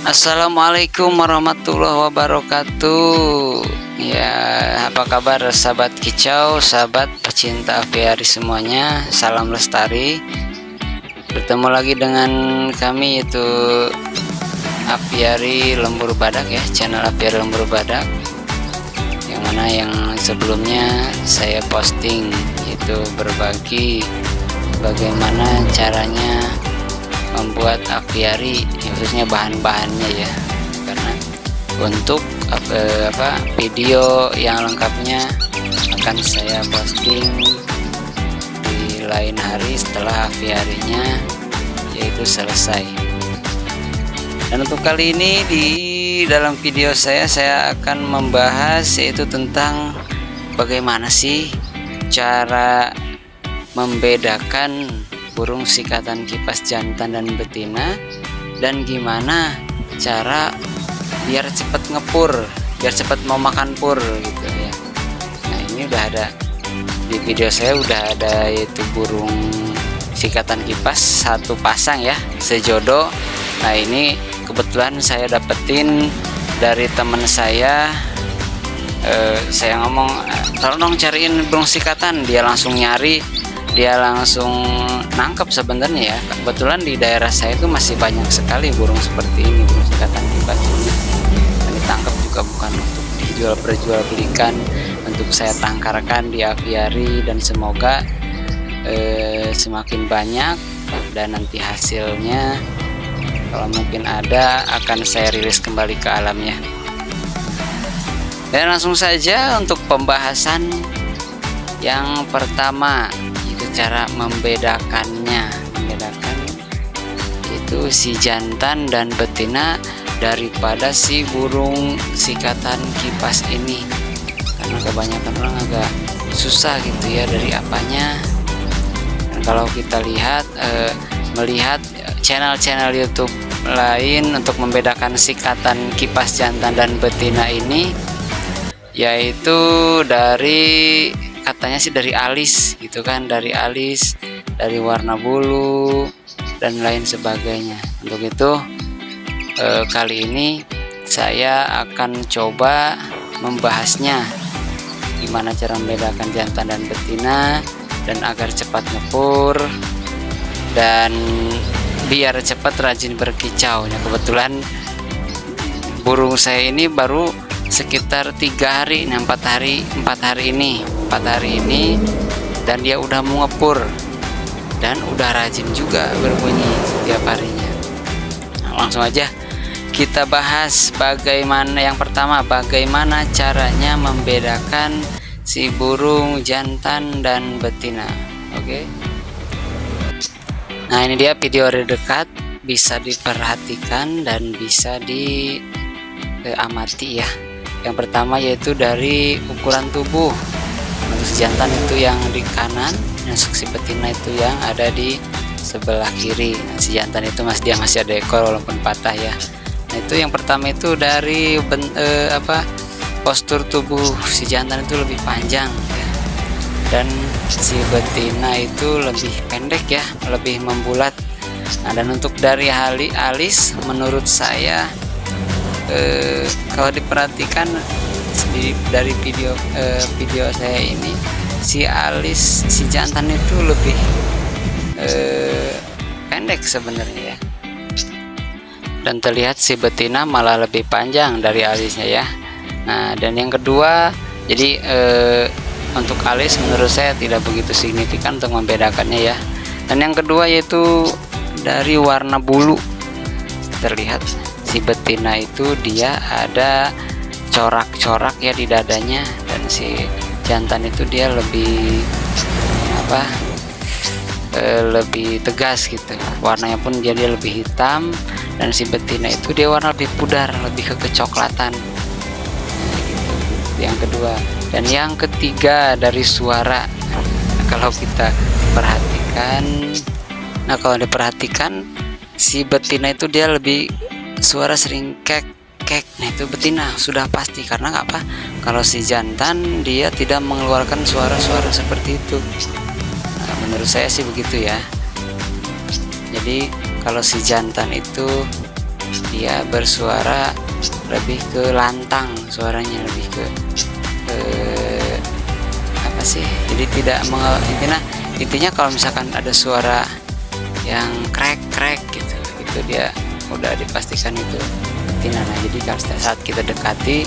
Assalamualaikum warahmatullahi wabarakatuh. Ya, apa kabar sahabat kicau, sahabat pecinta aviari semuanya? Salam lestari. Bertemu lagi dengan kami, yaitu Aviari Lembur Badak ya, channel Aviari Lembur Badak. Yang mana yang sebelumnya saya posting itu berbagi bagaimana caranya membuat aviari, khususnya bahan-bahannya ya, karena untuk video yang lengkapnya akan saya posting di lain hari setelah aviarinya yaitu selesai. Dan untuk kali ini di dalam video saya akan membahas yaitu tentang bagaimana sih cara membedakan burung sikatan kipas jantan dan betina, dan gimana cara biar cepat ngepur, biar cepat mau makan pur gitu ya. Nah, ini udah ada di video saya, udah ada yaitu burung sikatan kipas satu pasang ya, sejodoh. Nah, ini kebetulan saya dapetin dari teman saya. Saya ngomong, tolong dong cariin burung sikatan. Dia langsung nyari, dia langsung nangkep sebenarnya ya. Kebetulan di daerah saya itu masih banyak sekali burung seperti ini, burung sikatan kipas ini. Dan ditangkap juga bukan untuk dijual belikan, untuk saya tangkarkan di aviari, dan semoga semakin banyak, dan nanti hasilnya kalau mungkin ada akan saya rilis kembali ke alamnya. Dan langsung saja untuk pembahasan yang pertama, cara membedakan itu si jantan dan betina daripada si burung sikatan kipas ini, karena kebanyakan orang agak susah gitu ya dari apanya. Dan kalau kita melihat channel-channel YouTube lain untuk membedakan sikatan kipas jantan dan betina ini, yaitu dari katanya sih dari alis gitu kan, dari alis, dari warna bulu dan lain sebagainya. Untuk itu kali ini saya akan coba membahasnya, gimana cara membedakan jantan dan betina, dan agar cepat ngepur dan biar cepat rajin berkicau. Nah, kebetulan burung saya ini baru sekitar 3 hari, 4 hari ini, dan dia udah mau ngepur dan udah rajin juga berbunyi setiap harinya. Nah, langsung aja kita bahas yang pertama, bagaimana caranya membedakan si burung jantan dan betina. Oke. Nah, ini dia video dari dekat, bisa diperhatikan dan bisa diamati ya. Yang pertama yaitu dari ukuran tubuh. Untuk si jantan itu yang di kanan, dan si betina itu yang ada di sebelah kiri. Nah, si jantan itu dia masih ada ekor walaupun patah ya. Nah, itu yang pertama itu dari postur tubuh si jantan itu lebih panjang ya, dan si betina itu lebih pendek ya, lebih membulat. Nah, dan untuk dari alis menurut saya, kalau diperhatikan dari video saya ini, si alis si jantan itu lebih pendek sebenarnya ya, dan terlihat si betina malah lebih panjang dari alisnya ya. Nah, dan yang kedua, jadi untuk alis menurut saya tidak begitu signifikan untuk membedakannya ya. Dan yang kedua yaitu dari warna bulu. Terlihat si betina itu dia ada corak-corak ya di dadanya, dan si jantan itu dia lebih lebih tegas gitu. Warnanya pun jadi lebih hitam, dan si betina itu dia warna lebih pudar, lebih ke kecoklatan. Yang kedua. Dan yang ketiga dari suara. Kalau kita perhatikan, si betina itu dia lebih suara sering kek. Nah, itu betina sudah pasti, karena apa? Kalau si jantan dia tidak mengeluarkan suara-suara seperti itu. Nah, menurut saya sih begitu ya. Jadi kalau si jantan itu dia bersuara lebih ke lantang, suaranya lebih ke apa sih, jadi tidak intinya kalau misalkan ada suara yang krek gitu, itu dia udah dipastikan itu betina. Nah jadi saat kita dekati,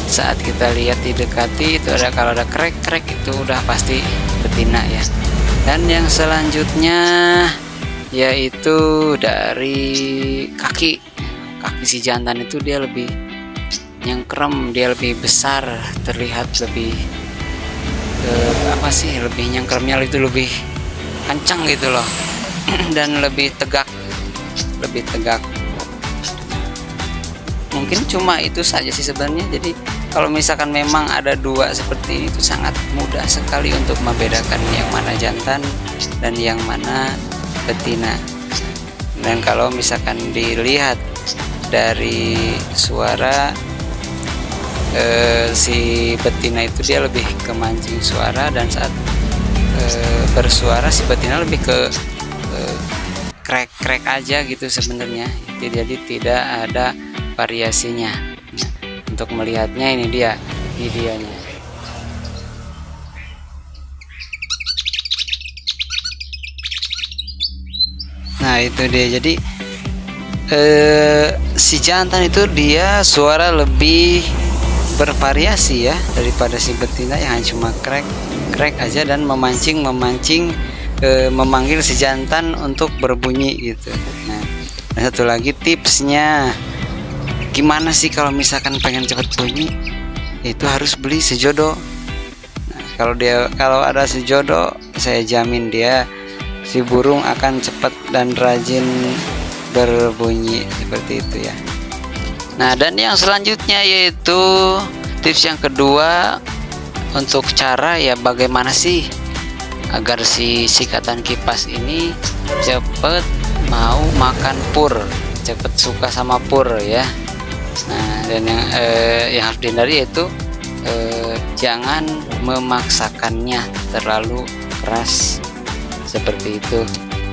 saat kita lihat didekati itu kalau ada krek itu udah pasti betina ya. Dan yang selanjutnya yaitu dari kaki si jantan itu, dia lebih nyengkrem, dia lebih besar, terlihat lebih lebih nyengkremnya itu lebih kencang gitu loh dan lebih tegak. Mungkin cuma itu saja sih sebenarnya. Jadi kalau misalkan memang ada dua seperti ini, itu sangat mudah sekali untuk membedakan yang mana jantan dan yang mana betina. Dan kalau misalkan dilihat dari suara, si betina itu dia lebih kemancing suara, dan saat bersuara si betina lebih ke krek aja gitu sebenarnya. Jadi tidak ada variasinya. Nah, untuk melihatnya ini dia videonya. Nah itu dia. Jadi si jantan itu dia suara lebih bervariasi ya daripada si betina yang hanya cuma krek aja dan memancing memanggil si jantan untuk berbunyi gitu. Nah, dan satu lagi tipsnya, gimana sih kalau misalkan pengen cepat bunyi, itu harus beli sejodo. Nah, kalau ada sejodo, saya jamin dia si burung akan cepat dan rajin berbunyi seperti itu ya. Nah dan yang selanjutnya yaitu tips yang kedua, untuk cara ya bagaimana sih agar si sikatan kipas ini cepet mau makan pur, cepet suka sama pur ya. Nah dan yang harus dihindari yaitu jangan memaksakannya terlalu keras seperti itu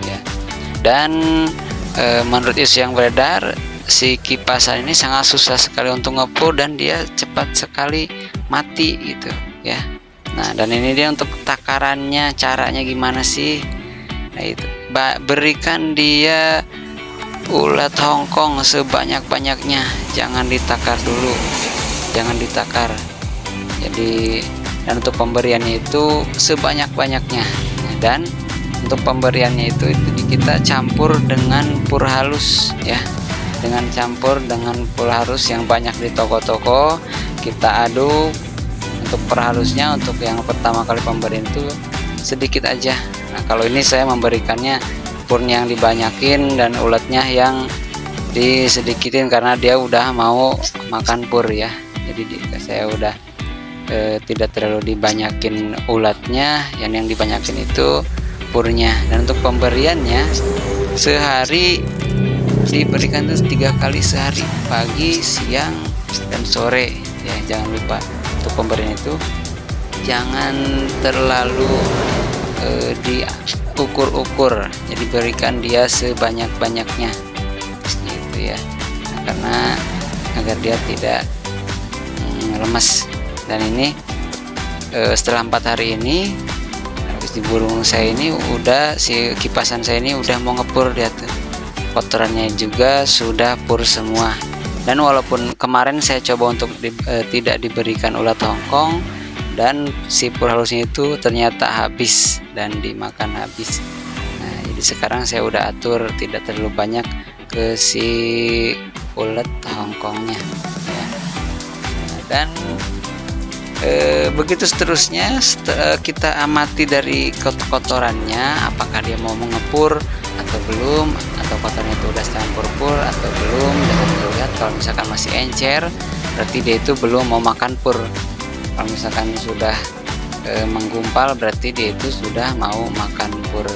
ya. Dan menurut isu yang beredar, si kipasan ini sangat susah sekali untuk ngepur dan dia cepat sekali mati gitu ya. Nah dan ini dia untuk takarannya, caranya gimana sih? Nah itu berikan dia ulat Hongkong sebanyak-banyaknya, jangan ditakar dulu, jangan ditakar. Jadi dan untuk pemberiannya itu sebanyak-banyaknya. Dan untuk pemberiannya itu kita campur dengan pur halus ya, dengan campur dengan pur halus yang banyak di toko-toko, kita aduk. Untuk pur halusnya untuk yang pertama kali pemberian itu sedikit aja. Nah kalau ini saya memberikannya purnya yang dibanyakin dan ulatnya yang disedikitin karena dia udah mau makan pur ya. Jadi saya udah tidak terlalu dibanyakin ulatnya, yang dibanyakin itu purnya. Dan untuk pemberiannya sehari diberikan itu 3 kali sehari, pagi, siang, dan sore ya. Jangan lupa untuk pemberian itu jangan terlalu diukur-ukur, jadi berikan dia sebanyak-banyaknya gitu ya. Nah, karena agar dia tidak lemes. Dan ini setelah 4 hari ini si burung saya ini udah, si kipasan saya ini udah mau ngepur, lihat tuh kotorannya juga sudah pur semua. Dan walaupun kemarin saya coba untuk tidak diberikan ulat Hongkong, dan si pur halusnya itu ternyata habis dan dimakan habis. Nah jadi sekarang saya udah atur tidak terlalu banyak ke si ulat Hongkongnya ya. Dan begitu seterusnya, kita amati dari kotorannya, apakah dia mau mengepur atau belum, atau kotorannya itu udah campur pur atau belum. Dan lihat kalau misalkan masih encer, berarti dia itu belum mau makan pur. Kalau misalkan sudah menggumpal, berarti dia itu sudah mau makan pur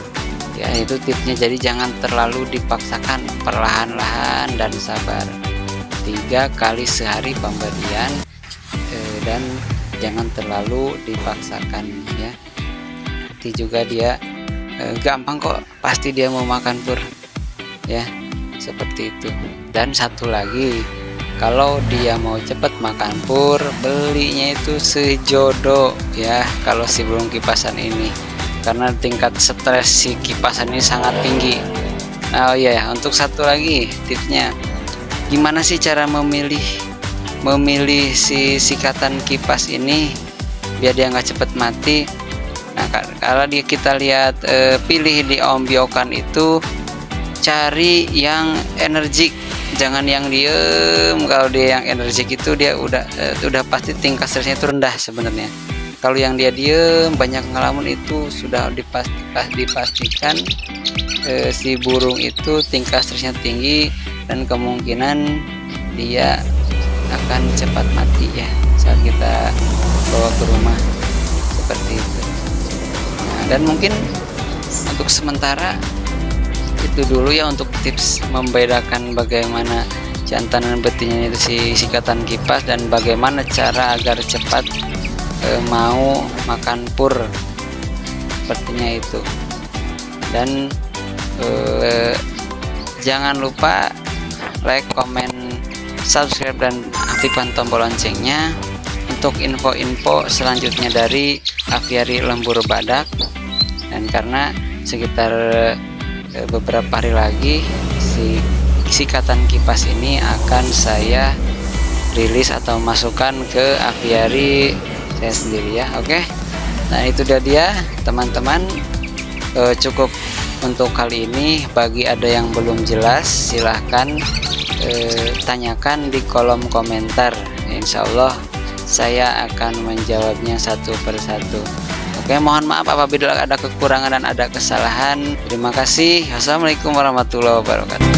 ya. Itu tipsnya. Jadi jangan terlalu dipaksakan, perlahan-lahan dan sabar. 3 kali sehari pemberian, dan jangan terlalu dipaksakan ya. Nanti juga dia gampang kok, pasti dia mau makan pur ya. seperti itu. Dan satu lagi, kalau dia mau cepat makan pur, belinya itu sejodoh ya kalau si burung kipasan ini, karena tingkat stres si kipasan ini sangat tinggi. Nah, oh iya, untuk satu lagi tipsnya, gimana sih cara memilih si sikatan kipas ini biar dia nggak cepet mati. Nah, kalau kita lihat pilih di ombyokan itu, cari yang energik, jangan yang diem. Kalau dia yang energik itu dia udah pasti tingkat stresnya itu rendah sebenarnya. Kalau yang dia diem banyak ngelamun itu sudah dipastikan si burung itu tingkat stresnya tinggi dan kemungkinan dia akan cepat mati ya saat kita bawa ke rumah seperti itu. Nah, dan mungkin untuk sementara itu dulu ya untuk tips membedakan bagaimana jantan dan betinanya itu si sikatan kipas, dan bagaimana cara agar cepat mau makan pur sepertinya itu. Dan jangan lupa like, comment, subscribe, dan aktifkan tombol loncengnya untuk info-info selanjutnya dari aviari lembur badak. Dan karena sekitar beberapa hari lagi si sikatan kipas ini akan saya rilis atau masukkan ke aviari saya sendiri ya. Oke, nah itu dia teman-teman, cukup untuk kali ini. Bagi ada yang belum jelas silahkan tanyakan di kolom komentar, insya Allah saya akan menjawabnya satu persatu. Oke, mohon maaf apabila ada kekurangan dan ada kesalahan. Terima kasih. Wassalamualaikum warahmatullahi wabarakatuh.